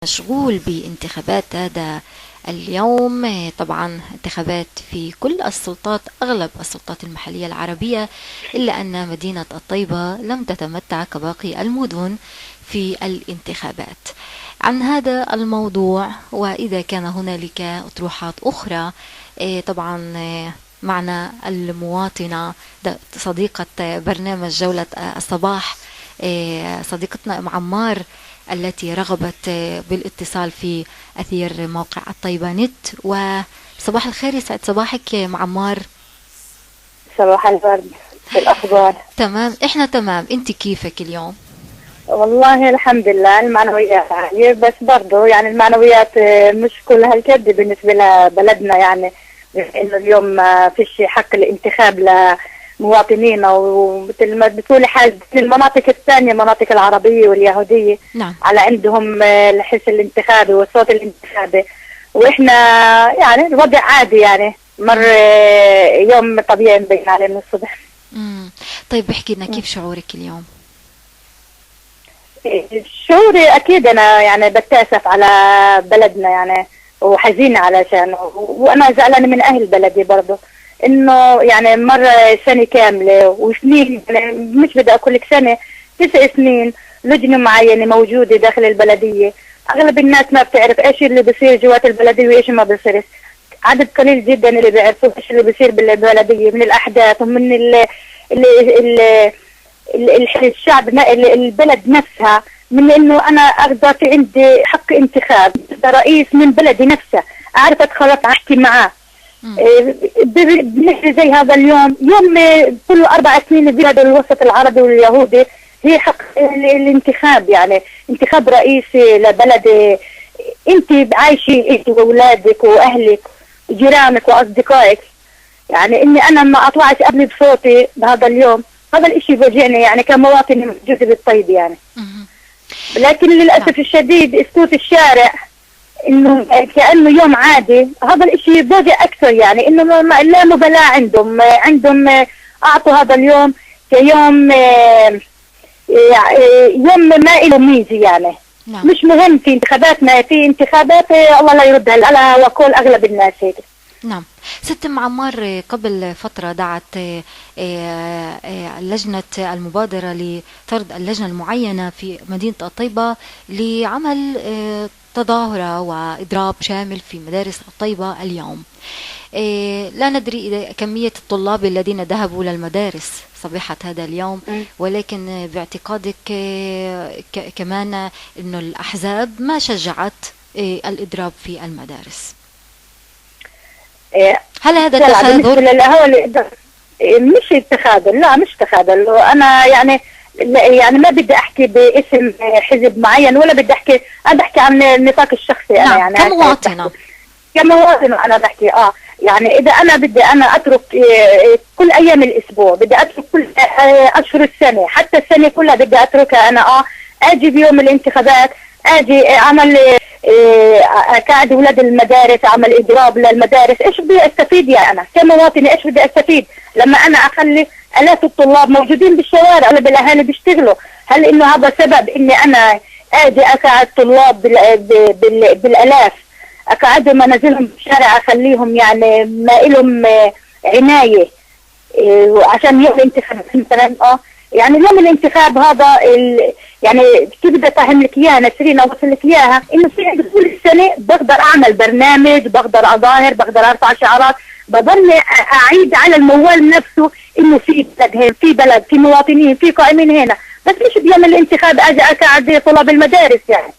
مشغول بانتخابات هذا اليوم. طبعا انتخابات في كل السلطات، أغلب السلطات المحلية العربية، إلا أن مدينة الطيبة لم تتمتع كباقي المدن في الانتخابات. عن هذا الموضوع وإذا كان هنالك أطروحات أخرى، طبعا معنا المواطنة صديقة برنامج جولة الصباح، صديقتنا أم عمار، التي رغبت بالاتصال في أثير موقع الطيبة نت. وصباح الخير، يسعد صباحك معمار. صباح الورد. في الأخبار؟ تمام، إحنا تمام. أنت كيفك اليوم؟ والله الحمد لله، المعنويات عالية، بس برضو يعني المعنويات مش كل هالكد بالنسبة لبلدنا، يعني إنه اليوم ما فيش حق الانتخاب لمواطنينا، ومثل ما بتقولي حاجة المناطق الثانية، المناطق العربية واليهودية. نعم. على عندهم الحس الانتخابي والصوت الانتخابي، وإحنا يعني الوضع عادي، يعني مر يوم طبيعي مبين عليه من الصبح. طيب احكي لنا كيف شعورك اليوم؟ شعوري اكيد انا يعني بتاسف على بلدنا، يعني وحزينه علشان، وانا زعلانه من اهل بلدي برضه، انه يعني مر سنه كامله وسنين، يعني مش بدي اقول لك سنه، 9 سنين لجنه معينه موجوده داخل البلدية. اغلب الناس ما بتعرف ايش اللي بيصير جوات البلديه وايش ما بيصيرش. عدد قليل جدا اللي بيعرفوا ايش اللي بيصير بالبلديه من الاحداث ومن ال الشعب، البلد نفسها، من انه انا اقدر في عندي حق انتخاب رئيس من بلدي نفسه، اعرف اتخلص احكي معاه. بنحكي زي هذا اليوم، يوم كل 4 سنين بلاد الوسط العربي واليهودي هي حق الانتخاب، يعني انتخاب رئيسي لبلد انت عايشي انت واولادك واهلك وجيرانك واصدقائك. يعني اني انا ما اطلعش قبل بصوتي بهذا اليوم، هذا الاشي بوجعني يعني كمواطن موجود بالطيب يعني. لكن للأسف الشديد اسكوت الشارع انه كأنه يوم عادي، هذا الاشي بوجع اكثر، يعني انه لا مبالاة عندهم اعطوا هذا اليوم كيوم يوم ما له ميزة يعني. نعم. مش مهم في انتخاباتنا، في انتخابات الله لا يردها على وقول اغلب الناس هيك. نعم. ست معمار، قبل فترة دعت لجنة المبادرة لطرد اللجنة المعينة في مدينة الطيبة لعمل تظاهرة وإضراب شامل في مدارس الطيبة اليوم. لا ندري إذا كمية الطلاب الذين ذهبوا للمدارس صبيحة هذا اليوم، ولكن باعتقادك كمان أنه الأحزاب ما شجعت الإضراب في المدارس. هل هذا تخاذل؟ مش تخاذل، لا مش تخاذل. انا يعني ما بدي احكي باسم حزب معين، ولا بدي احكي، انا بحكي عن النطاق الشخصي. نعم. انا يعني كمواطنة انا بحكي يعني اذا انا بدي انا اترك كل ايام الاسبوع، بدي اترك كل اشهر السنه، حتى السنه كلها بدي اتركها انا اجي بيوم الانتخابات، اجي اعمل اقعد اولاد المدارس، اعمل اضراب للمدارس. ايش بدي استفيد يعني انا كمواطنه؟ ايش بدي استفيد لما انا اخلي الاف الطلاب موجودين بالشوارع ولا بالاهالي بيشتغلوا؟ هل انه هذا سبب اني انا اجي اقعد طلاب بالالاف، اقعدهم انزلهم بالشارع، اخليهم يعني ما لهم عنايه عشان يوم الانتخاب مثلا؟ يعني يوم الانتخاب هذا يعني كيف بدي افهم لك اياها نسرين، اوصل لك اياها انه في عندي طول السنه بقدر اعمل برنامج، بقدر اظاهر، بقدر ارفع شعارات، بضل اعيد على الموال نفسه انه في بلد هنا، في بلد، في مواطنين، في قائمين هنا، بس مش بيوم الانتخاب اجي اقعد طلاب المدارس يعني.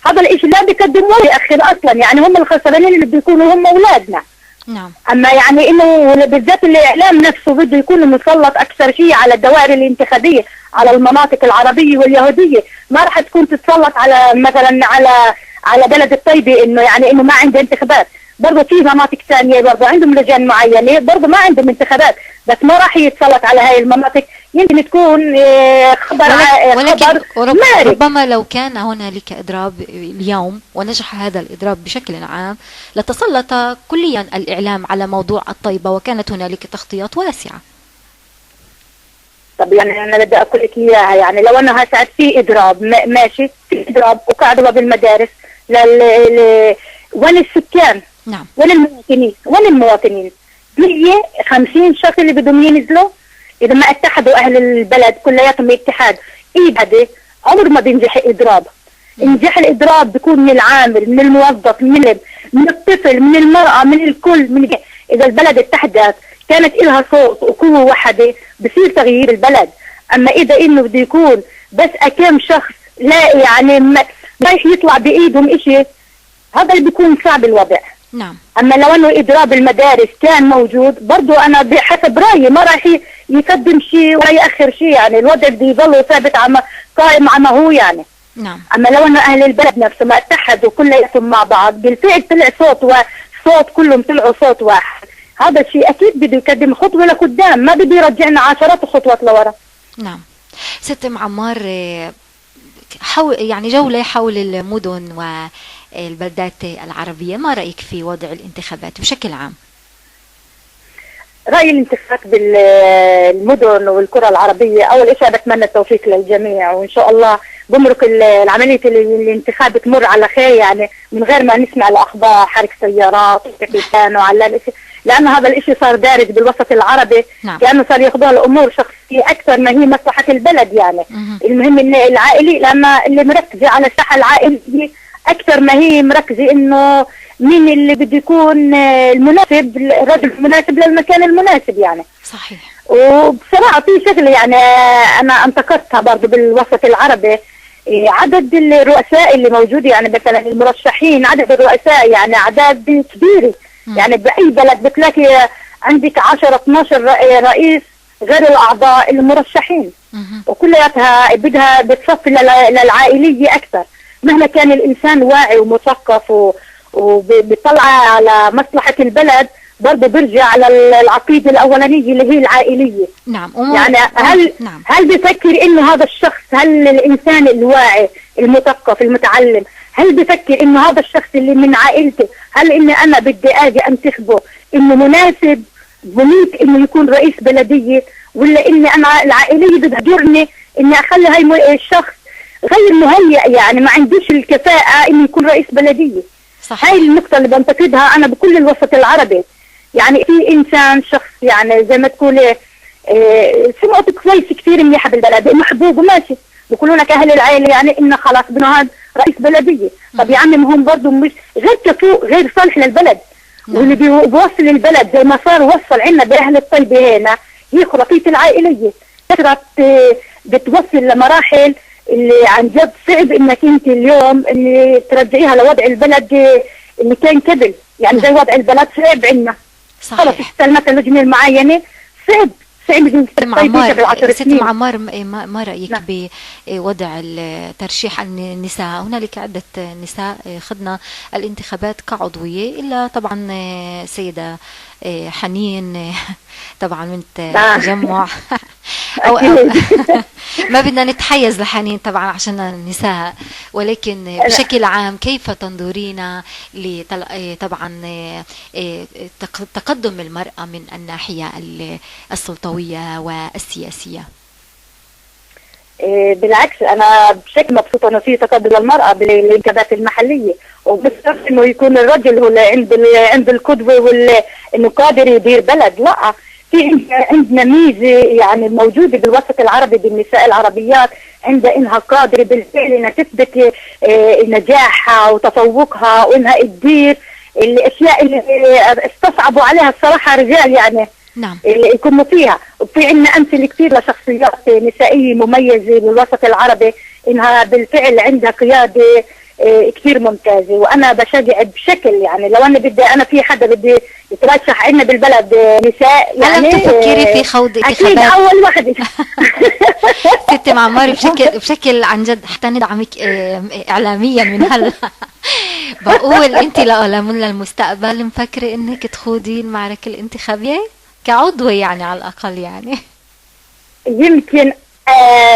هذا الاشي لا بيقدم ولا يأخر اصلا، يعني هم الخسرانين اللي بيكونوا هم اولادنا. نعم. اما يعني انه بالذات الاعلام نفسه بده يكون مسلط اكثر شيء على الدوائر الانتخابيه، على المناطق العربيه واليهوديه، ما راح تكون تتسلط على مثلا على بلد الطيبه، انه يعني انه ما عنده انتخابات. برضه في مناطق ثانيه برضه عندهم لجان معينه برضه ما عندهم انتخابات، بس ما راح يتسلط على هاي المناطق، يمكن تكون خبر ولكن ربما لو كان هنالك إضراب اليوم ونجح هذا الإضراب بشكل عام لتسلط كليا الإعلام على موضوع الطيبة، وكانت هنالك تغطيات واسعة. طب يعني انا بدي اقول لك اياها، يعني لو انا هسعد في اضراب ماشي، في اضراب وقاعده بالمدارس، وين السكان؟ نعم. وين المواطنين؟ 150 شخص اللي بدهم ينزلوا، اذا ما اتحدوا اهل البلد كلياتهم اتحاد ايد، عمر ما بينجح اضراب. انجاح الاضراب بيكون من العامل، من الموظف، من الطفل، من المرأة، من الكل. اذا البلد اتحدت كانت لها صوت وقوة واحدة بصير تغيير البلد. اما اذا انه بده يكون بس كم شخص لا يعني ما رايح يطلع بايدهم اشي، هذا اللي بيكون صعب الوضع. نعم. اما لو انه اضراب المدارس كان موجود برضو انا بحسب رايي ما راح يقدم شيء ولا ياخر شيء، يعني الوضع بده يضل ثابت قائم على ما هو يعني. نعم. اما لو انه اهل البلد نفسهم ما اتحدوا كلياتهم مع بعض بالفعل طلع صوت كلهم طلعوا صوت واحد، هذا الشيء اكيد بده يقدم خطوه لقدام، ما بده يرجعنا عشرات الخطوات لورا. نعم. ست ام عمار، يعني جولة حول المدن والبلدات العربية، ما رأيك في وضع الانتخابات بشكل عام؟ رأيي الانتخابات بالمدن والقرى العربية أول شيء بتمنى التوفيق للجميع، وإن شاء الله بمرق العملية الانتخاب تمر على خير، يعني من غير ما نسمع الأخبار حرق سيارات وقتال وعلى الاشي، لأن هذا الاشي صار دارج بالوسط العربي. نعم. كأنه صار ياخذوها الأمور شخصية أكثر ما هي مصلحة البلد يعني. المهم إن العائلي، لما اللي مركزة على الساحة العائلية أكثر ما هي مركزة إنه مين اللي بده يكون المناسب، الرجل المناسب للمكان المناسب يعني. صحيح. وبصراحة في شغلة يعني أنا انتقدتها برضه بالوسط العربي، عدد الرؤساء اللي موجود، يعني مثلا المرشحين عدد الرؤساء يعني أعداد كبيرة. يعني بأي بلد بتلاقي عندك 10-12 رئيس غير الأعضاء المرشحين، وكلياتها بدها بتصفي للعائلية أكثر. مهما كان الإنسان واعي ومثقف وبيطلع على مصلحة البلد برضه بيرجع على العقيدة الأولانية اللي هي العائلية. نعم. يعني هل بفكر إنه هذا الشخص، هل الإنسان الواعي المثقف المتعلم، هل بفكر إنه هذا الشخص اللي من عائلته، هل إني أنا بدي أجي أنتخبه إنه مناسب بنيت إنه يكون رئيس بلدية، ولا إني أنا العائلية بتهجرني إني أخلي هاي الشخص غير مهيئ، يعني ما عندوش الكفاءة إنه يكون رئيس بلدية. صحيح. هاي النقطة اللي بنتقدها أنا بكل الوسط العربي. يعني في إنسان شخص يعني زي ما تقولي سمعته كويس كثير منيحة بالبلد، محبوب وماشي، بيقولوا لك أهل العائلة يعني إنه خلاص بدنا هذا رئيس بلدية. طب يا عمي هم برضه مش غير كفو غير صالح للبلد. واللي بيوصل البلد زي ما صار وصل عنا بأهل الطيبة هنا هي خلقية العائلية، كثرت بتوصل لمراحل اللي عن جد صعب انك انت اليوم اللي ترجعيها لوضع البلد اللي كان قبل، يعني زي وضع البلد صعب عنا. صحيح. خلص مثلا لجنة المعاينة صعب ست عمار، ما رأيك نعم. بوضع ترشيح النساء؟ هنالك عدة نساء خضنا الانتخابات كعضوية، إلا طبعا سيدة حنين طبعا من تجمع أو ما بدنا نتحيز لحنين طبعا عشان النساء، ولكن بشكل عام كيف تنظرين طبعا تقدم المرأة من الناحية السلطوية والسياسية؟ بالعكس أنا بشكل مبسوطة إنه في تقدم المرأة بالانتخابات المحلية، وبالصرف إنه يكون الرجل هو عند القدوة إنه قادر يدير بلد. لا، في عندنا ميزة يعني موجودة بالوسط العربي بالنساء العربيات، عندها إنها قادرة بالفعل إنها تثبت نجاحها وتفوقها، وإنها تدير الأشياء اللي استصعبوا عليها الصراحة رجال يعني. نعم. اللي يكونوا فيها. وفي عندنا أمثلة كثير لشخصيات نسائية مميزة بالوسط العربي إنها بالفعل عندها قيادة كثير ممتازة، وأنا بشجع بشكل يعني لو أنا بدي أنا في حدا بدي يترشح عندنا بالبلد نساء يعني. هل تفكري في خوض انتخابات؟ أكيد أول وحدة. ست معمار بشكل عن جد حتى ندعمك إعلاميا من هلا. بقول أنت من المستقبل مفكرة إنك تخوضي المعركة الانتخابية كعضوة يعني على الأقل يعني؟ يمكن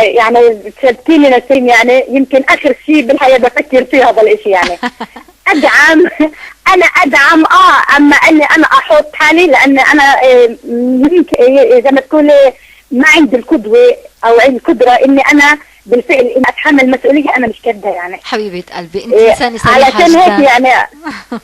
يعني تشتيني نسيم يعني يمكن آخر شيء بالحياة بفكر فيه هذا الاشي يعني. أدعم أنا أدعم أما أني أنا أحط حالي، لأن أنا يمكن زي ما تقولي ما عندي القدوة أو القدرة إني أنا بالفعل إن أتحمل مسؤولية أنا مش كده يعني. حبيبة قلبي، أنت إنسانة صريحة علشان هيك جدا. يعني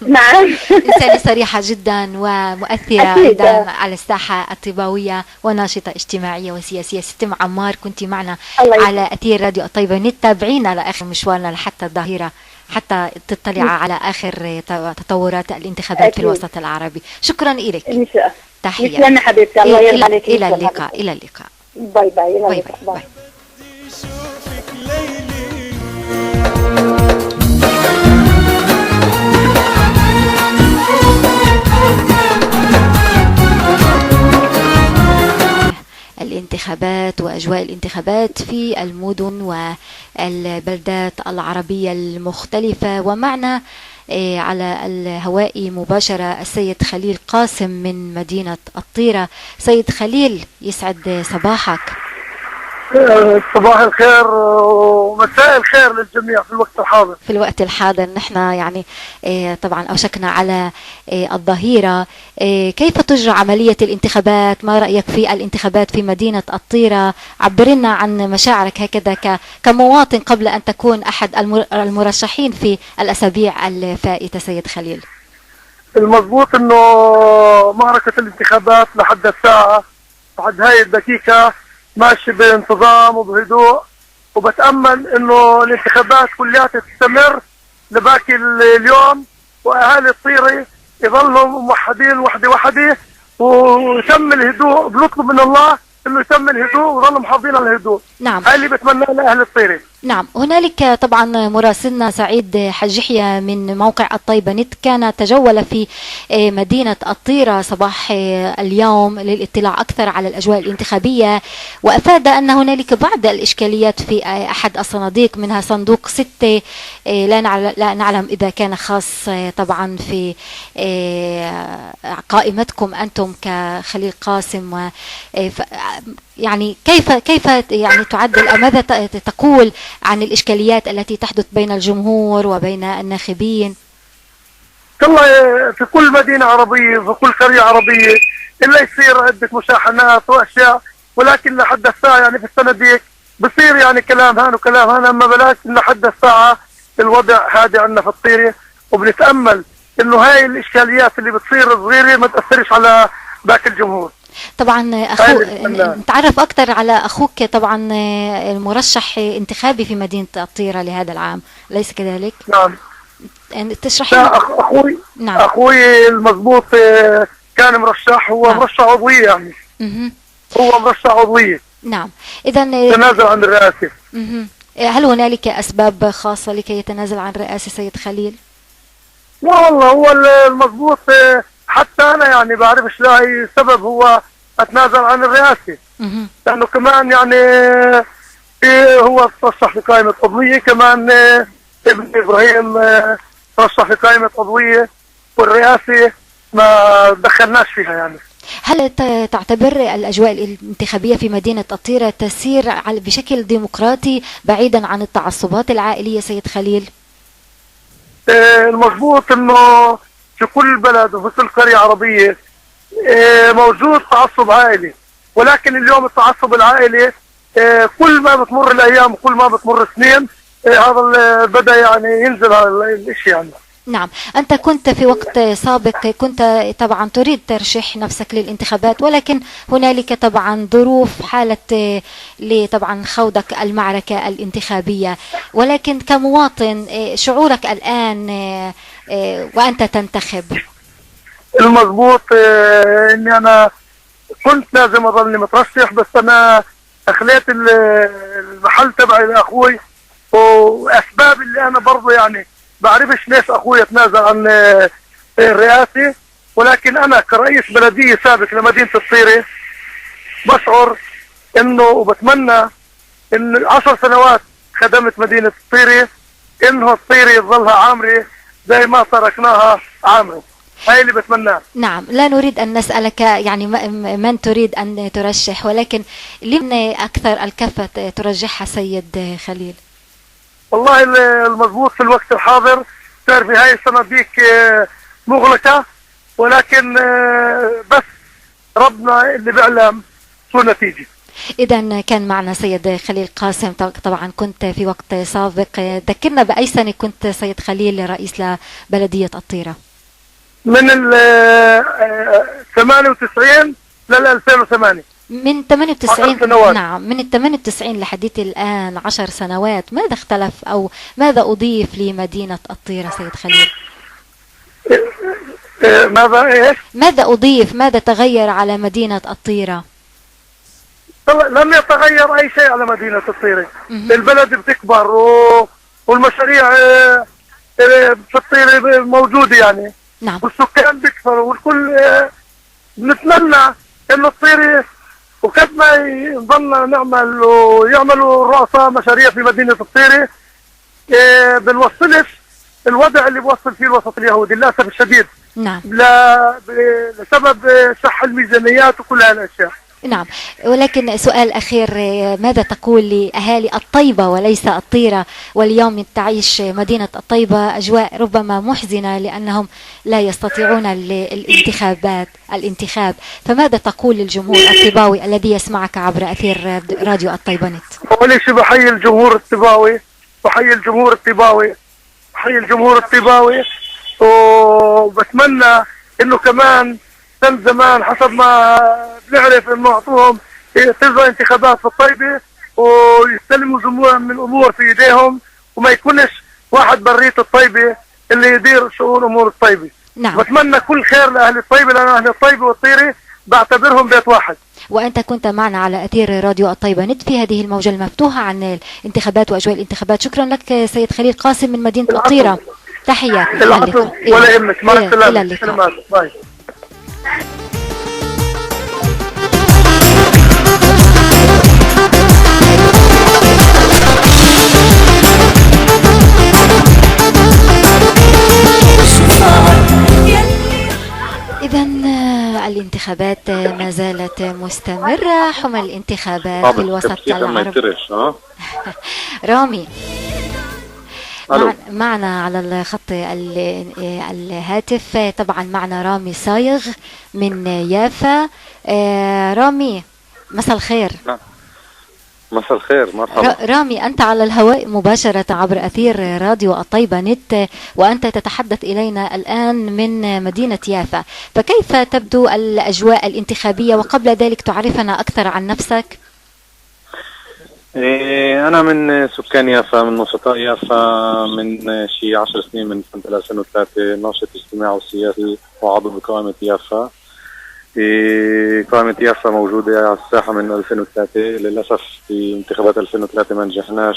نعم. إنسانة صريحة جدا ومؤثرة أكيد. أيضا على الساحة الطيبوية وناشطة اجتماعية وسياسية. ست عمار، كنت معنا الله على أثير راديو الطيبة. تابعينا لآخر مشوارنا لحتى الظهيرة، حتى تطلع على آخر تطورات الانتخابات أكيد. في الوسط العربي. شكرا لك. إن شاء الله. تحية. يسلمنا حبيبتي، الله يرضى عليك. إلى اللقاء. إلى اللقاء. باي باي. إلى باي اللقاء. باي. باي. الانتخابات وأجواء الانتخابات في المدن والبلدات العربية المختلفة. ومعنا على الهواء مباشرة السيد خليل قاسم من مدينة الطيرة. سيد خليل، يسعد صباحك. صباح الخير ومساء الخير للجميع في الوقت الحاضر. في الوقت الحاضر نحن يعني طبعا أوشكنا على الظهيرة. كيف تجرى عملية الانتخابات؟ ما رأيك في الانتخابات في مدينة الطيرة؟ عبرنا عن مشاعرك هكذا كمواطن قبل أن تكون أحد المرشحين في الأسابيع الفائتة. سيد خليل، المضبوط انه معركة الانتخابات لحد الساعة، لحد هاي الدقيقة ماشي بانتظام وبهدوء، وبتأمل انه الانتخابات كلها تستمر لباقي اليوم، واهالي الطيرة يظلوا موحدين وحدة ويتم الهدوء. بنطلب من الله انه يتم الهدوء ويظلوا محافظين على الهدوء. نعم. هاي اللي بتمناه لاهل الطيرة. نعم. هنالك طبعا مراسلنا سعيد حجحية من موقع الطيبة نت كان تجول في مدينة الطيرة صباح اليوم للاطلاع أكثر على الأجواء الانتخابية، وأفاد أن هنالك بعض الإشكاليات في أحد الصناديق، منها صندوق 6 لا نعلم إذا كان خاص طبعا في قائمتكم أنتم كخليل قاسم. يعني كيف يعني تعدل أو ماذا تقول عن الإشكاليات التي تحدث بين الجمهور وبين الناخبين؟ والله في كل مدينة عربية وفي كل قرية عربية إلا يصير عدة مشاحنات وأشياء، ولكن لحد الساعة يعني في الصناديق بصير يعني كلام هان وكلام هان، أما بلاش لحد الساعة الوضع هادي عندنا في الطيرة، وبنتأمل إنه هاي الإشكاليات اللي بتصير صغيرة ما تأثرش على باقي الجمهور. طبعا نتعرف أكثر على أخوك، طبعا المرشح انتخابي في مدينة الطيرة لهذا العام، أليس كذلك؟ نعم. تشرح لنا. أخوي. نعم. أخوي المضبوط كان مرشح، هو نعم. مرشح عضوية يعني. هو مرشح عضوية. نعم. إذا تنازل عن الرئاسة. هل هنالك أسباب خاصة لكي يتنازل عن الرئاسة سيد خليل؟ لا والله هو المضبوط، حتى أنا يعني بعرفش لاقي سبب هو أتنازل عن الرئاسة. لأنه كمان يعني هو ترشح في قائمة عضوية، كمان ابن إبراهيم ترشح في قائمة عضوية، والرئاسة ما دخلناش فيها يعني. هل تعتبر الأجواء الانتخابية في مدينة الطيرة تسير بشكل ديمقراطي بعيدا عن التعصبات العائلية سيد خليل؟ المضبوط انه في كل بلد وفي كل قرية عربية موجود تعصب عائلي، ولكن اليوم التعصب العائلي كل ما بتمر الايام وكل ما بتمر السنين هذا بدأ يعني ينزل هذا الاشي يعني. نعم. أنت كنت في وقت سابق كنت طبعا تريد ترشيح نفسك للانتخابات، ولكن هنالك طبعا ظروف حالة لطبعا خوضك المعركة الانتخابية، ولكن كمواطن شعورك الآن وأنت تنتخب؟ المضبوط اني انا كنت لازم اظلني مترشح، بس انا اخليت المحل تبعي لاخوي، واسباب اللي انا برضه يعني بعرفش ليش اخوي تنازل عن الرئاسة، ولكن انا كرئيس بلدية سابق لمدينة الطيرة بشعر انه وبتمنى ان 10 سنوات خدمت مدينة الطيرة انه الطيرة يظلها عامرة زي ما تركناها عامرة. هاي اللي بتمناه. نعم. لا نريد أن نسألك يعني من تريد أن ترشح، ولكن لمن أكثر الكفة ترجحها سيد خليل؟ والله المضبوط في الوقت الحاضر صار في هاي الصناديق مغلقة، ولكن بس ربنا اللي بيعلم شو النتيجة. إذا كان معنا سيد خليل قاسم. طبعا كنت في وقت سابق، ذكرنا بأي سنة كنت سيد خليل رئيس لبلدية الطيرة؟ من 98 لل 2008. من 98. 10 سنوات. نعم، من 98 لحديث الآن 10 سنوات. ماذا اختلف أو ماذا أضيف لمدينة الطيرة سيد خليل؟ ماذا أضيف، ماذا تغير على مدينة الطيرة؟ لم يتغير أي شيء على مدينة الطيرة. البلد بتكبر والمشاريع في الطيرة موجودة يعني. نعم. والسكان بيكثروا والكل نتمنى إنه الطيرة وقد ما نضلنا نعمل ويعملوا الرؤساء مشاريع في مدينة الطيرة بنوصلش الوضع اللي بوصل فيه الوسط اليهودي للأسف الشديد. نعم. لسبب شح الميزانيات وكل هالأشياء. نعم، ولكن سؤال أخير، ماذا تقول لأهالي الطيبة وليس الطيرة، واليوم تعيش مدينة الطيبة أجواء ربما محزنة لأنهم لا يستطيعون الانتخاب، فماذا تقول للجمهور الطيباوي الذي يسمعك عبر أثير راديو الطيبنت؟ أول شيء بحيي الجمهور الطيباوي، وبتمنى إنه كمان كان زمان حسب ما بنعرف انه اعطوهم تلغى انتخابات في الطيبة ويستلموا جموع من الامور في ايديهم، وما يكونش واحد بريت الطيبة اللي يدير شؤون امور الطيبة. نعم. بتمنى كل خير لاهل الطيبة، لان اهل الطيبة والطيرة بعتبرهم بيت واحد. وأنت كنت معنا على أثير راديو الطيبة نت في هذه الموجة المفتوحة عن الانتخابات وأجواء الانتخابات. شكرا لك سيد خليل قاسم من مدينة الطيرة. تحيات. ولا يهمك. مع السلامة. باي. إذا الانتخابات ما زالت مستمرة، حمى الانتخابات في الوسط العربي. رامي معنا على الخط الهاتف، طبعا معنا رامي صايغ من يافا. رامي مساء الخير. مساء الخير، مرحبا. رامي، أنت على الهواء مباشرة عبر أثير راديو الطيبة نت، وأنت تتحدث إلينا الآن من مدينة يافا، فكيف تبدو الأجواء الانتخابية؟ وقبل ذلك تعرفنا أكثر عن نفسك. أنا من سكان يافا، من نشطاء يافا، من شي 10 سنين، من سنة 2003 ناشط اجتماعي وسياسي وعضو بقائمة يافا. قائمة يافا موجودة على الساحة من 2003. للأسف في انتخابات 2003 ما نجحناش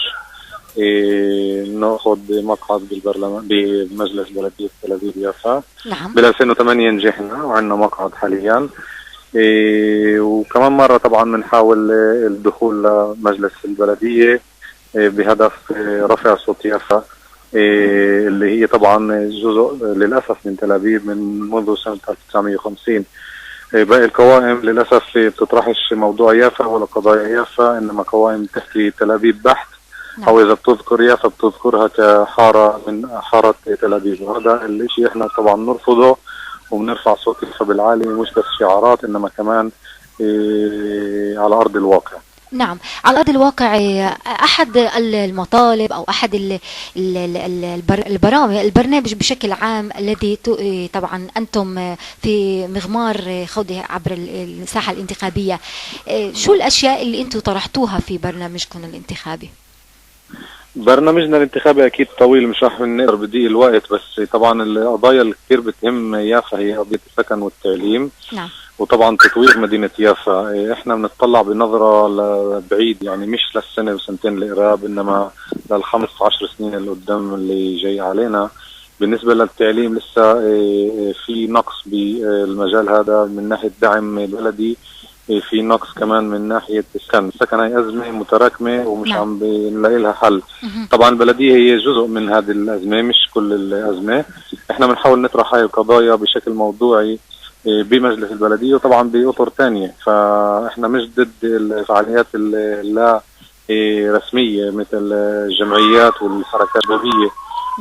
ناخذ مقعد بالبرلمان بمجلس بلدية تل أبيب يافا. نعم. بال 2008 نجحنا وعندنا مقعد حاليا. وكمان مرة طبعا بنحاول الدخول لمجلس البلدية بهدف رفع صوت يافا، اللي هي طبعا جزء للأسف من تل أبيب من منذ سنة 1950. باقي القوائم للأسف بتطرحش موضوع يافا ولا قضايا يافا، إنما قوائم تحكي تل أبيب بحت. نعم. أو إذا بتذكر يافا بتذكرها كحارة من حارة تل أبيب، وهذا الشيء إحنا طبعا نرفضه وبنرفع صوت يافا بالعالي، مش بس شعارات إنما كمان على أرض الواقع. نعم، على أرض الواقع. أحد المطالب أو أحد البرنامج بشكل عام الذي طبعا أنتم في مغمار خوضه عبر الساحة الانتخابية، شو الأشياء اللي أنتم طرحتوها في برنامجكم الانتخابي؟ برنامجنا الانتخابي أكيد طويل، مش راح نقدر بضيق الوقت، بس طبعا القضايا اللي كثير بتهم يافا هي قضية السكن والتعليم. نعم. وطبعا تطوير مدينة يافا. احنا بنطلع بنظرة لبعيد، يعني مش للسنة وسنتين القراب، انما لل15 سنين اللي قدام اللي جاي علينا. بالنسبة للتعليم لسه في نقص بالمجال هذا من ناحية دعم البلدي، في نقص كمان من ناحية السكن هي أزمة متراكمة ومش عم بنلاقي لها حل. طبعا البلدية هي جزء من هذه الأزمة، مش كل الأزمة. احنا بنحاول نطرح هاي القضايا بشكل موضوعي بمجلس البلدية وطبعا بأطر تانية. فاحنا مش ضد الفعاليات اللا رسمية مثل الجمعيات والحركات الشبابية،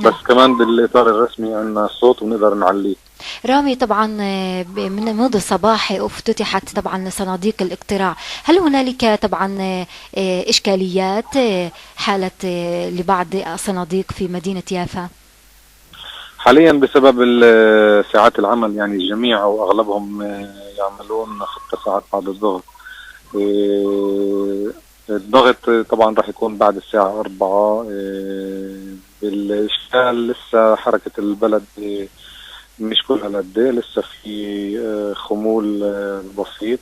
بس كمان بالإطار الرسمي عندنا صوت ونقدر نعليه. رامي، طبعا من منذ الصباح افتتحت طبعا صناديق الاقتراع، هل هنالك طبعا إشكاليات حالة لبعض الصناديق في مدينة يافا؟ حاليا بسبب ساعات العمل، يعني الجميع أو أغلبهم يعملون 5 ساعات بعد الظهر. الضغط طبعا راح يكون بعد الساعة 4. بالإشكال لسه حركة البلد مش كلها قد ايه، لسه في خمول بسيط،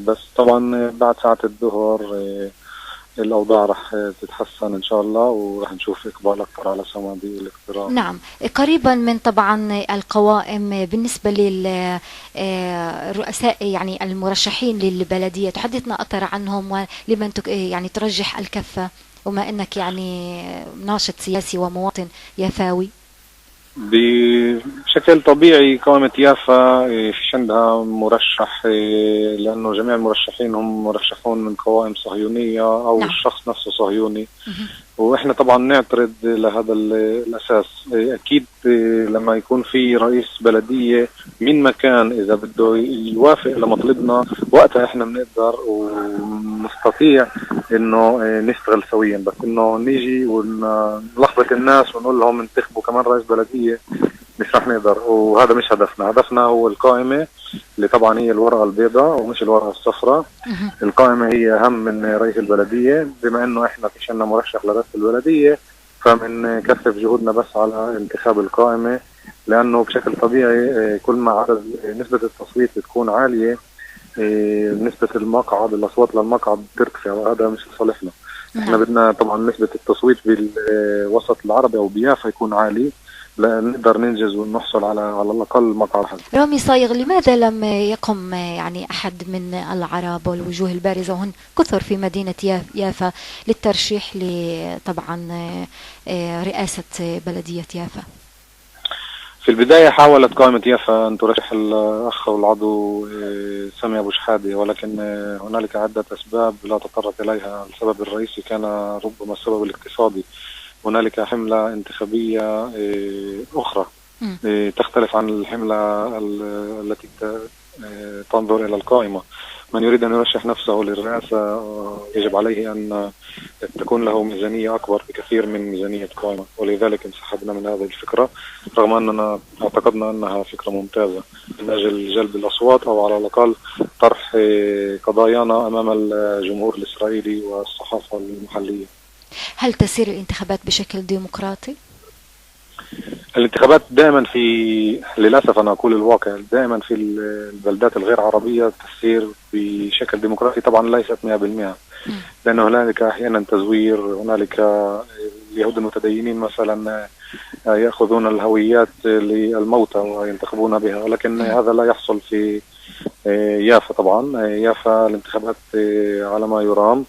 بس طبعا بعد ساعة الظهر الأوضاع رح تتحسن إن شاء الله، ورح نشوف إقبال أكثر على صناديق الاقتراع. نعم، قريبا من طبعا القوائم بالنسبة للرؤساء يعني المرشحين للبلدية، تحدثنا أكثر عنهم ولمن يعني ترجح الكفة، وما أنك يعني ناشط سياسي ومواطن يافاوي. بشكل طبيعي قائمة يافا فيش عندها مرشح، لأنه جميع المرشحين هم مرشحون من قوائم صهيونية أو نعم. الشخص نفسه صهيوني. وإحنا طبعا نعترض لهذا الأساس. أكيد لما يكون في رئيس بلدية من مكان إذا بده يوافق لمطلبنا، وقتها إحنا بنقدر ونستطيع إنه نشتغل سويا. بس إنه نيجي ونلخبط الناس ونقول لهم انتخبوا كمان رئيس بلدية، مش رح نقدر. وهذا مش هدفنا. هدفنا هو القائمة اللي طبعا هي الورقة البيضاء ومش الورقة الصفراء. القائمة هي أهم من رئيس البلدية. بما إنه إحنا فيش عنا مرشح لرئيس البلدية، فمنكثف جهودنا بس على انتخاب القائمة، لأنه بشكل طبيعي كل ما عدد نسبة التصويت بتكون عالية، نسبة المقعد الأصوات للمقعد بترتفع، وهذا مش لصالحنا. إحنا بدنا طبعا نسبة التصويت بالوسط العربي أو بيافا يكون عالي، نقدر ننجز ونحصل على الأقل مقعد حد. رامي صايغ، لماذا لم يقم يعني أحد من العرب والوجوه البارزة، وهن كثر في مدينة يافا، للترشيح طبعا رئاسة بلدية يافا؟ في البداية حاولت قائمة يافا أن ترشح الأخ والعضو سامي أبو شحادة، ولكن هنالك عدة أسباب لا تطرق إليها. السبب الرئيسي كان ربما السبب الاقتصادي. هنالك حملة انتخابية أخرى تختلف عن الحملة التي تنظر إلى القائمة. من يريد أن يرشح نفسه للرئاسة يجب عليه أن تكون له ميزانية أكبر بكثير من ميزانية قائمة، ولذلك انسحبنا من هذه الفكرة، رغم أننا اعتقدنا أنها فكرة ممتازة من أجل جلب الأصوات، أو على الأقل طرح قضايانا أمام الجمهور الإسرائيلي والصحافة المحلية. هل تسير الانتخابات بشكل ديمقراطي؟ الانتخابات دائما للأسف أنا أقول الواقع، دائما في البلدات الغير عربية تسير بشكل ديمقراطي، طبعا ليست 100%، لأن هنالك أحيانا تزوير. هنالك اليهود المتدينين مثلا يأخذون الهويات للموتى وينتخبون بها، ولكن هذا لا يحصل في يافا. طبعا يافا الانتخابات على ما يرام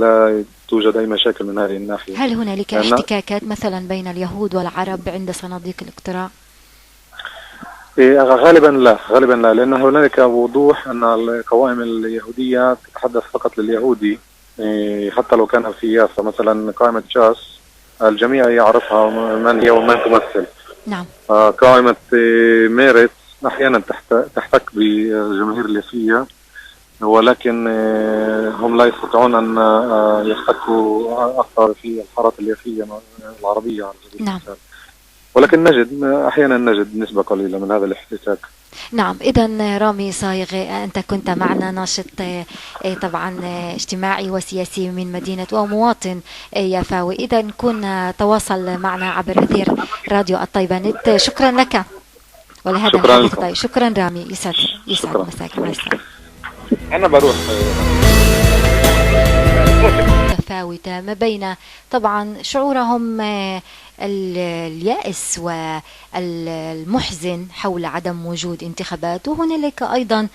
لا توجد أي مشاكل من هذه الناحية. هل هنالك احتكاكات مثلا بين اليهود والعرب عند صناديق الاقتراع؟ غالبا لا، لأن هنالك وضوح أن القوائم اليهودية تتحدث فقط لليهودي، حتى لو كان في يافا. مثلا قائمة شاس الجميع يعرفها من هي ومن تمثل. نعم. قائمة ميرت أحيانا تحتك بالجماهير اليافية، ولكن هم لا يستطيعون أن يحتكوا أكثر في الحارات اليافية العربية على سبيل المثال. ولكن أحيانا نجد نسبة قليلة من هذا الاحتكاك. نعم. إذا رامي صايغ، أنت كنت معنا ناشط طبعا اجتماعي وسياسي من مدينة ومواطن يافاوي. إذا كنا تواصل معنا عبر أثير راديو الطيبة نت. شكرا لك ولهذا الحديث الطيب. شكرا رامي، يسعد مساك. مع السلامة. أنا بروح متفاوتة ما بين طبعا شعورهم اليائس والمحزن حول عدم وجود انتخابات، وهنالك أيضا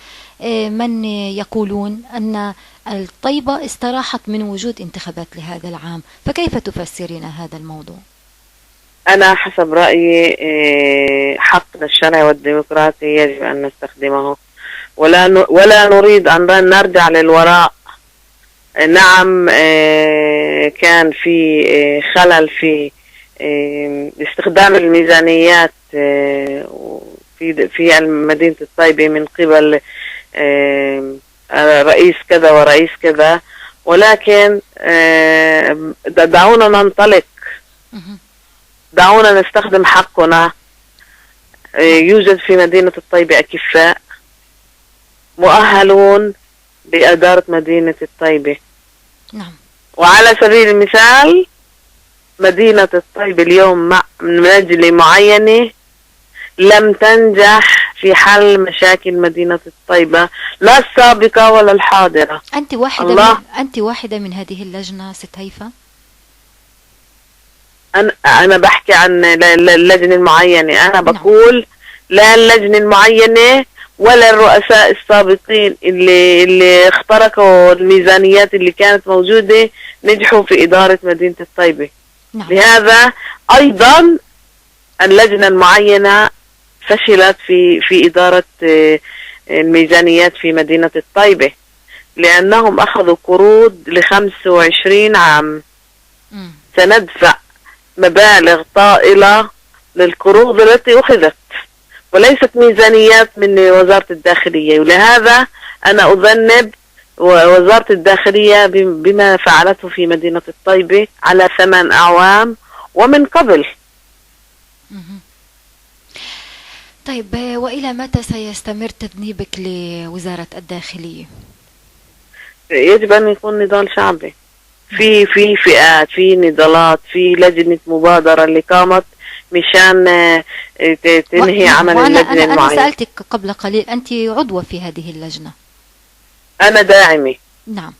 من يقولون أن الطيبة استراحت من وجود انتخابات لهذا العام. فكيف تفسرين هذا الموضوع؟ أنا حسب رأيي حقنا الشرعي والديمقراطي يجب أن نستخدمه، ولا نريد أن نرجع للوراء. نعم، كان في خلل في استخدام الميزانيات في مدينة الطيبة من قبل رئيس كذا ورئيس كذا، ولكن دعونا ننطلق، دعونا نستخدم حقنا. يوجد في مدينة الطيبة أكفاء مؤهلون لإدارة مدينة الطيبة. نعم. وعلى سبيل المثال مدينة الطيبة اليوم من لجنة معينة لم تنجح في حل مشاكل مدينة الطيبة، لا السابقة ولا الحاضرة. أنت واحدة من هذه اللجنة ست هيفا؟ أنا بحكي عن اللجنة المعينة. أنا بقول لا اللجنة المعينة ولا الرؤساء السابقين اللي اخترقوا الميزانيات اللي كانت موجودة نجحوا في إدارة مدينة الطيبة. نعم. لهذا أيضا اللجنة المعينة فشلت في إدارة الميزانيات في مدينة الطيبة، لأنهم أخذوا قروض ل25 عام. سندفع مبالغ طائلة للقروض التي أخذت، وليست ميزانيات من وزارة الداخلية. ولهذا أنا أذنب وزارة الداخلية بما فعلته في مدينة الطيبة على 8 أعوام ومن قبل. طيب، وإلى متى سيستمر تذنيبك لوزارة الداخلية؟ يجب أن يكون نضال شعبي، في فئات، في نضالات، في لجنة مبادرة اللي قامت مشان تنهي عمل اللجنة المعينة. أنا سألتك قبل قليل، أنت عضوة في هذه اللجنة. أنا داعمة. نعم.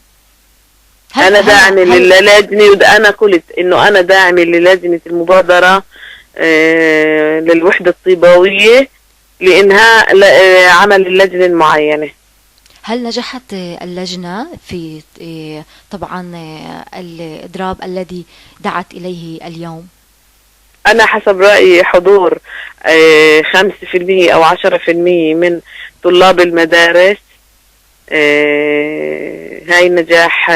أنا داعمة للجنة، وأنا قلت إنه أنا داعمة للجنة المبادرة للوحدة الطيباوية لإنهاء عمل اللجنة المعينة. هل نجحت اللجنة في طبعا الإضراب الذي دعت إليه اليوم؟ أنا حسب رأيي حضور 5% أو 10% من طلاب المدارس، هاي نجاح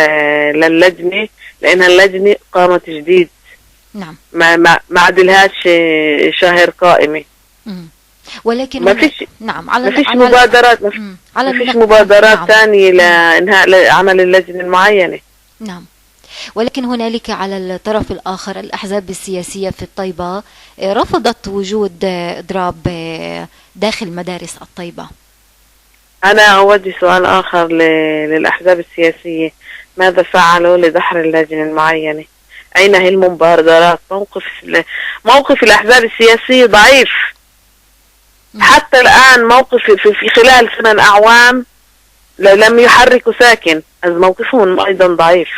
للجنة، لأنها اللجنة قامت جديد. نعم. ما عدلهاش شهر قائمة. ولكن ما فيش. نعم. ما فيش مبادرات. ما فيش مبادرات ثانية لإنهاء عمل اللجنة المعينة. نعم. ولكن هنالك على الطرف الآخر الأحزاب السياسية في الطيبة رفضت وجود إضراب داخل مدارس الطيبة. أنا أوجه سؤال آخر للأحزاب السياسية، ماذا فعلوا لدحر اللجنة المعينة؟ أين هي المبادرات؟ موقف الأحزاب السياسية ضعيف. حتى الآن موقف في خلال 8 أعوام لم يحركوا ساكن، موقفهم أيضا ضعيف.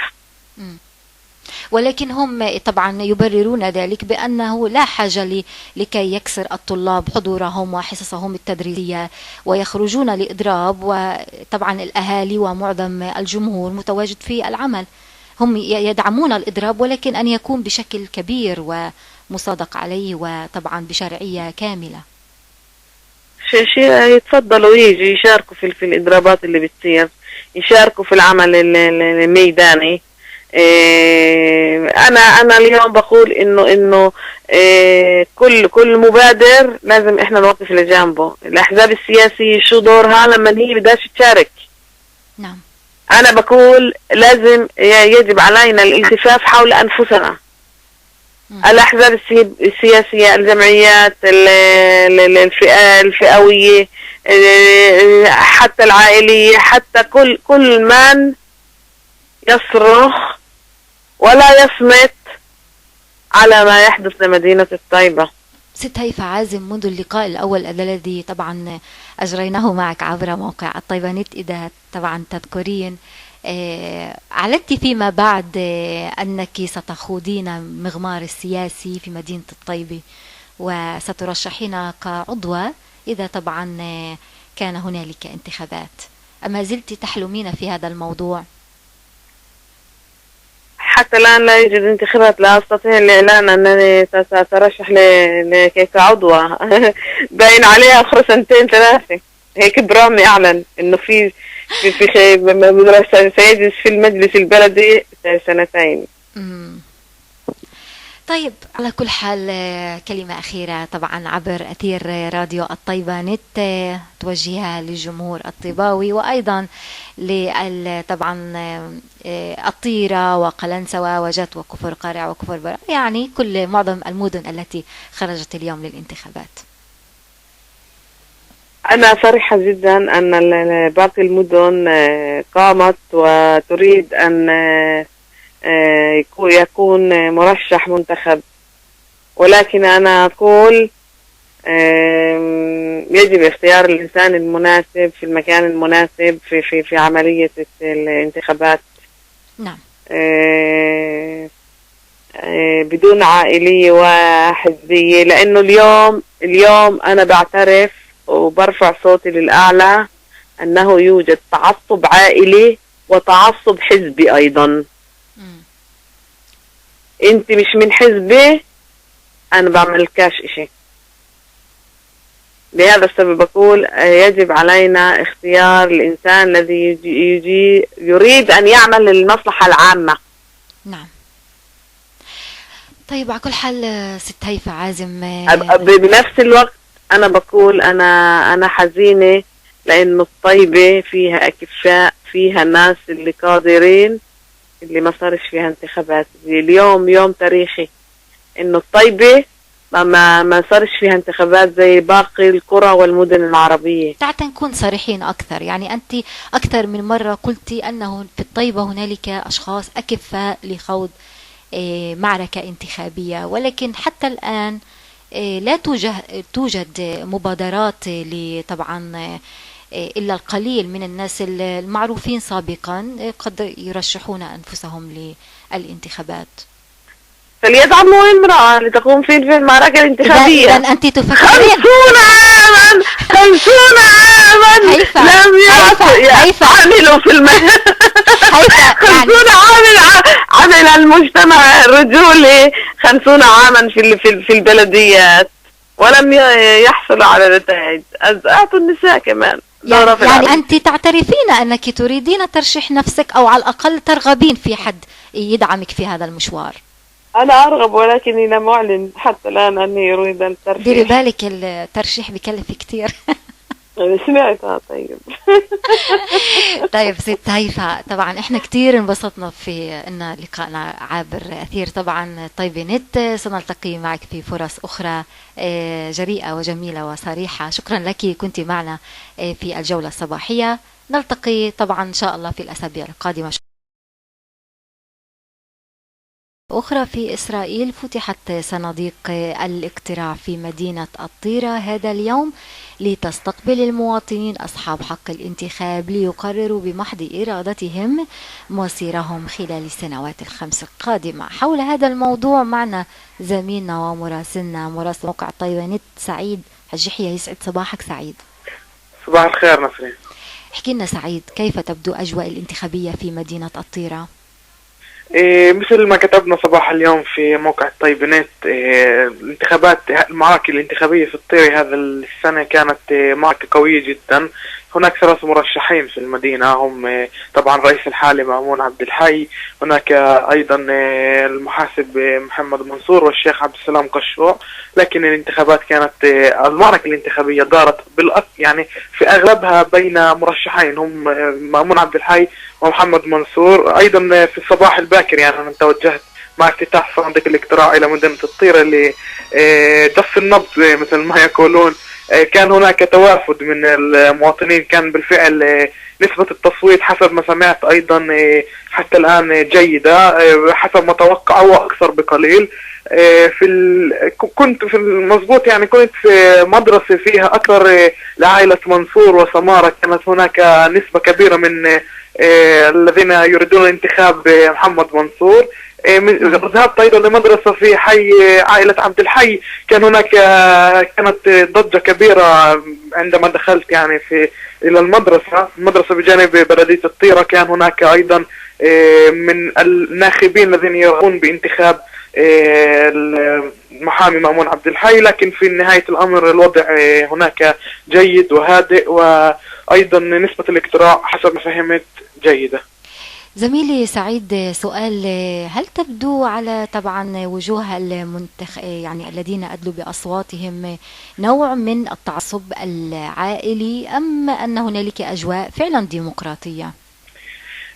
ولكن هم طبعا يبررون ذلك بأنه لا حاجة لكي يكسر الطلاب حضورهم وحصصهم التدريسية ويخرجون لإضراب، وطبعا الأهالي ومعظم الجمهور متواجد في العمل. هم يدعمون الإضراب، ولكن أن يكون بشكل كبير ومصادق عليه وطبعا بشرعية كاملة. يتفضلوا يجي يشاركوا في الإضرابات اللي بتصير، يشاركوا في العمل الميداني. أنا اليوم بقول إنه كل مبادر لازم إحنا نوقف لجانبه. الأحزاب السياسية شو دورها لما هي بدهاش تشارك؟ نعم. أنا بقول لازم يجب علينا الالتفاف حول أنفسنا. الأحزاب السياسية، الجمعيات، الفئوية، حتى العائلية، حتى كل من يصرخ ولا يصمت على ما يحدث لمدينة الطيبة. ست هيفا عازم، منذ اللقاء الأول الذي طبعا أجريناه معك عبر موقع الطيبة نت، إذا طبعا تذكرين، أعلنت فيما بعد أنك ستخوضين مغمار السياسي في مدينة الطيبة وسترشحين كعضوة إذا طبعا كان هنالك انتخابات. أما زلت تحلمين في هذا الموضوع؟ حتى الآن لا يوجد انتخابات، لا أستطيع الإعلان أنني سأترشح كعضوة. باين عليها آخر 2-3 هيك برامي أعلن إنه في سيجلس في المجلس البلدي 2 سنين. طيب على كل حال كلمة أخيرة طبعا عبر أثير راديو الطيبة نت توجهها للجمهور الطيباوي وأيضا طبعا الطيرة وقلنسوة وجت وكفر قارع وكفر برع، يعني كل معظم المدن التي خرجت اليوم للانتخابات. أنا فرحة جدا أن باقي المدن قامت وتريد أن يكون مرشح منتخب، ولكن أنا أقول يجب اختيار الإنسان المناسب في المكان المناسب في عملية الانتخابات. نعم. بدون عائلية وحزبية، لأنه اليوم أنا بعترف وبرفع صوتي للأعلى أنه يوجد تعصب عائلي وتعصب حزبي أيضا. أنت مش من حزبي أنا بعملكاش إشي. لهذا السبب أقول يجب علينا اختيار الإنسان الذي يريد أن يعمل للمصلحة العامة. نعم. طيب على كل حال ست هيفا عازم، بنفس الوقت أنا بقول أنا حزينة لأنه الطيبة فيها أكفاء، فيها ناس اللي قادرين، اللي ما صارش فيها انتخابات. اليوم يوم تاريخي إنه الطيبة ما صارش فيها انتخابات زي باقي القرى والمدن العربية. تعال نكون صريحين أكثر، يعني أنت أكثر من مرة قلتي أنه في الطيبة هنالك أشخاص أكفاء لخوض معركة انتخابية، ولكن حتى الآن لا توجد مبادرات طبعا إلا القليل من الناس المعروفين سابقا قد يرشحون أنفسهم للانتخابات. فليدعموا امرأة لتقوم في المعركة الانتخابية. إذن أنت تفكرين 50 عاما لم يعملوا في المجال. 50 عمل المجتمع الرجولي 50 عاما في البلديات ولم يحصلوا على نتائج. أعطوا النساء كمان دورة في يعني أنت تعترفين أنك تريدين ترشيح نفسك أو على الأقل ترغبين في حد يدعمك في هذا المشوار. أنا أرغب ولكني لم أعلن حتى الآن أني أريد الترشيح. ديري بالك الترشيح بكلف كتير. سمعتها. طيب. طيب ست هيفا، طبعا احنا كتير انبسطنا في ان لقائنا عبر اثير طبعا طيبة نت. سنلتقي معك في فرص اخرى جريئة وجميلة وصريحة. شكرا لك كنت معنا في الجولة الصباحية. نلتقي طبعا ان شاء الله في الاسابيع القادمة. أخرى في إسرائيل فتحت صناديق الاقتراع في مدينة الطيرة هذا اليوم لتستقبل المواطنين أصحاب حق الانتخاب ليقرروا بمحض إرادتهم مصيرهم خلال السنوات الخمس القادمة. حول هذا الموضوع معنا زميلنا ومراسلنا مراسل موقع طيبة نت سعيد حجيحية. يسعد صباحك سعيد. صباح الخير نسرين. احكي لنا سعيد، كيف تبدو أجواء الانتخابية في مدينة الطيرة؟ مثل ما كتبنا صباح اليوم في موقع طيبة نت، الانتخابات المعركة الانتخابية في الطيرة هذا السنة كانت معركة قوية جدا. هناك 3 مرشحين في المدينة، هم طبعا الرئيس الحالي مأمون عبد الحي، هناك أيضا المحاسب محمد منصور والشيخ عبد السلام قشروع. لكن الانتخابات كانت المعركة الانتخابية دارت يعني في أغلبها بين مرشحين هم مأمون عبد الحي ومحمد منصور. أيضا في الصباح الباكر يعني أنا توجهت مع افتتاح صناديق الاقتراع إلى مدينة الطيرة لجس النبض مثل ما يقولون. كان هناك توافد من المواطنين، كان بالفعل نسبة التصويت حسب ما سمعت أيضا حتى الآن جيدة حسب ما توقع وأكثر بقليل. كنت في المضبوط يعني كنت في مدرسة فيها أكثر لعائلة منصور وسمارة، كانت هناك نسبة كبيرة من الذين يريدون الانتخاب محمد منصور. ذهبت أيضا لمدرسة في حي عائلة عبد الحي، كانت ضجة كبيرة عندما دخلت يعني إلى المدرسة بجانب بلدية الطيرة. كان هناك أيضا من الناخبين الذين يرغبون بانتخاب المحامي مأمون عبد الحي، لكن في نهاية الأمر الوضع هناك جيد وهادئ، وأيضا نسبة الاقتراع حسب ما فهمت جيدة. زميلي سعيد، سؤال: هل تبدو على طبعا وجوه يعني الذين أدلوا بأصواتهم نوع من التعصب العائلي، أم أن هنالك أجواء فعلا ديمقراطية؟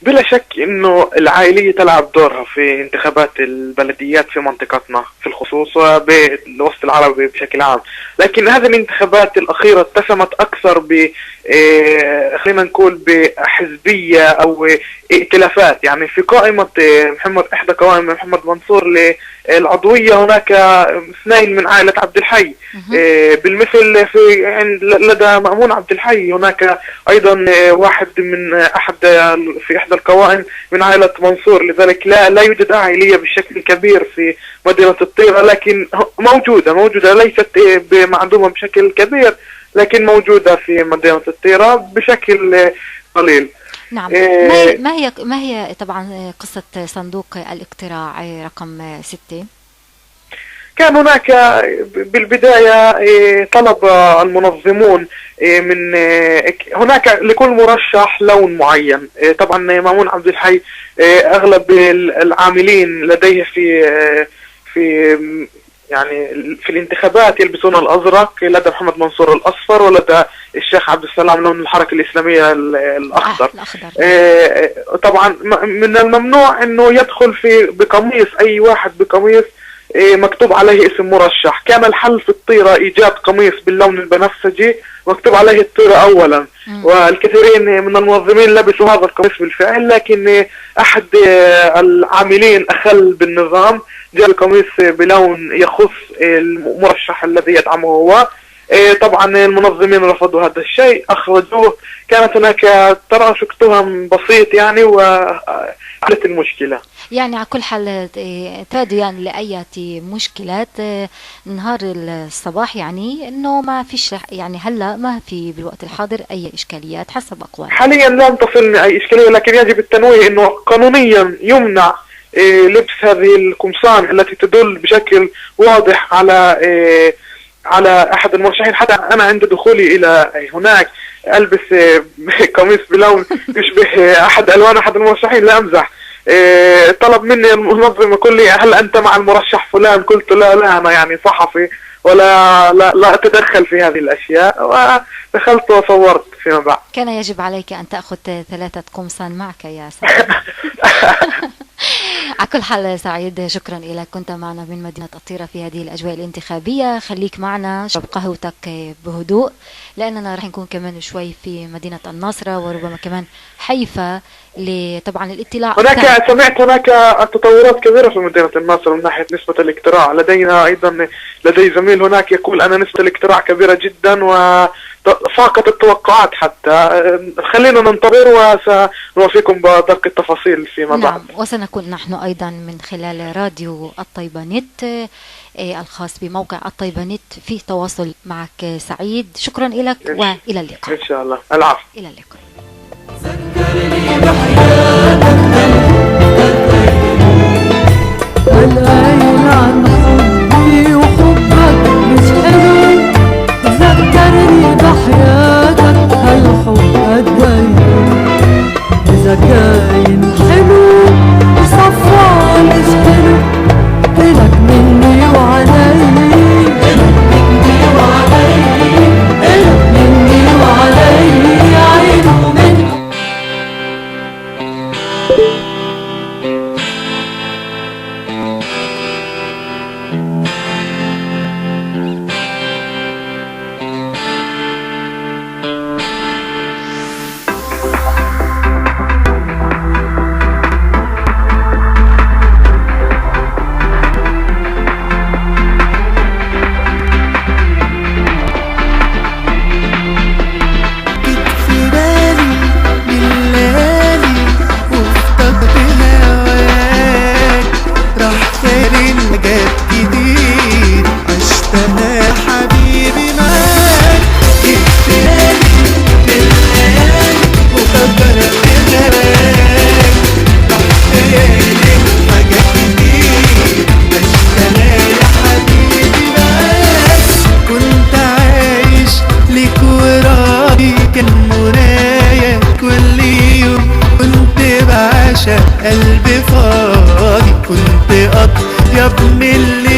بلا شك انه العائلية تلعب دورها في انتخابات البلديات في منطقتنا في الخصوص وبالوسط العربي بشكل عام، لكن هذه الانتخابات الأخيرة اتسمت أكثر ب خلينا نقول بحزبية أو ائتلافات. يعني في قائمة إحدى قوائم محمد منصور للعضوية هناك 2 من عائلة عبد الحي، بالمثل في لدى مأمون عبد الحي هناك أيضا واحد من في إحدى القوائم من عائلة منصور. لذلك لا يوجد عائلية بشكل كبير في مدينة الطيرة، لكن موجودة ليست معدومة بشكل كبير، لكن موجودة في مدينة الطيرة بشكل قليل. نعم. ما هي طبعا قصة صندوق الاقتراع رقم 6؟ كان هناك بالبداية طلب المنظمون من هناك لكل مرشح لون معين. طبعا مأمون عبد الحي أغلب العاملين لديه في يعني في الانتخابات يلبسون الأزرق، لدى محمد منصور الأصفر، ولدى الشيخ عبد السلام لون الحركة الإسلامية الأخضر. طبعا من الممنوع أنه يدخل بقميص أي واحد بقميص مكتوب عليه اسم مرشح. كان الحل في الطيرة إيجاد قميص باللون البنفسجي مكتوب عليه الطيرة أولا، والكثيرين من المنظمين لبسوا هذا القميص بالفعل، لكن أحد العاملين أخل بالنظام جاء القميص بلون يخص المرشح الذي يدعمه هو. طبعا المنظمين رفضوا هذا الشيء، أخرجوه. كانت هناك تراشق تهم بسيط يعني وحلت المشكلة. يعني على كل حال تفادوا يعني لأي مشكلات نهار الصباح، يعني انه ما فيش يعني هلا ما في بالوقت الحاضر اي اشكاليات حسب اقوال. حاليا لا تصلني اي اشكالية، لكن يجب التنويه انه قانونيا يمنع لبس هذه القمصان التي تدل بشكل واضح على احد المرشحين. حتى انا عند دخولي الى هناك البس قميص بلون يشبه احد الوان احد المرشحين، لا امزح. طلب مني المنظم يقول لي هل انت مع المرشح فلان؟ قلت لا انا يعني صحفي ولا اتدخل في هذه الاشياء، ودخلت وصورت فيما بعد. كان يجب عليك ان تأخذ 3 قمصان معك يا سعيد. على كل حال سعيد، شكرا لك، كنت معنا من مدينة الطيرة في هذه الأجواء الانتخابية. خليك معنا، شرب قهوتك بهدوء، لأننا راح نكون كمان شوي في مدينة الناصرة وربما كمان حيفا طبعا الاطلاع. سمعت هناك تطورات كبيرة في مدينة الناصرة من ناحية نسبة الاقتراع. لدينا أيضا لدي زميل هناك يقول أن نسبة الاقتراع كبيرة جدا وفاقت التوقعات حتى. خلينا ننتظر وسنوافيكم بدقة التفاصيل فيما بعد. نعم، وسنكون نحن أيضا من خلال راديو الطيبة نت الخاص بموقع الطيبة نت في تواصل معك سعيد. شكرا لك وإلى اللقاء إن شاء الله. العفو. إلى اللقاء. ذكرني بحياتك والعين عن حبي وحبك مش حلو. ذكرني بحياتك هالحب قدي إذا كاين حلو وصفى مش حلو. إلك مني وعلي، إلك مني وعلي، إلك مني وعلي عين ومني. قلبي فاضي كنت أطيب من اللي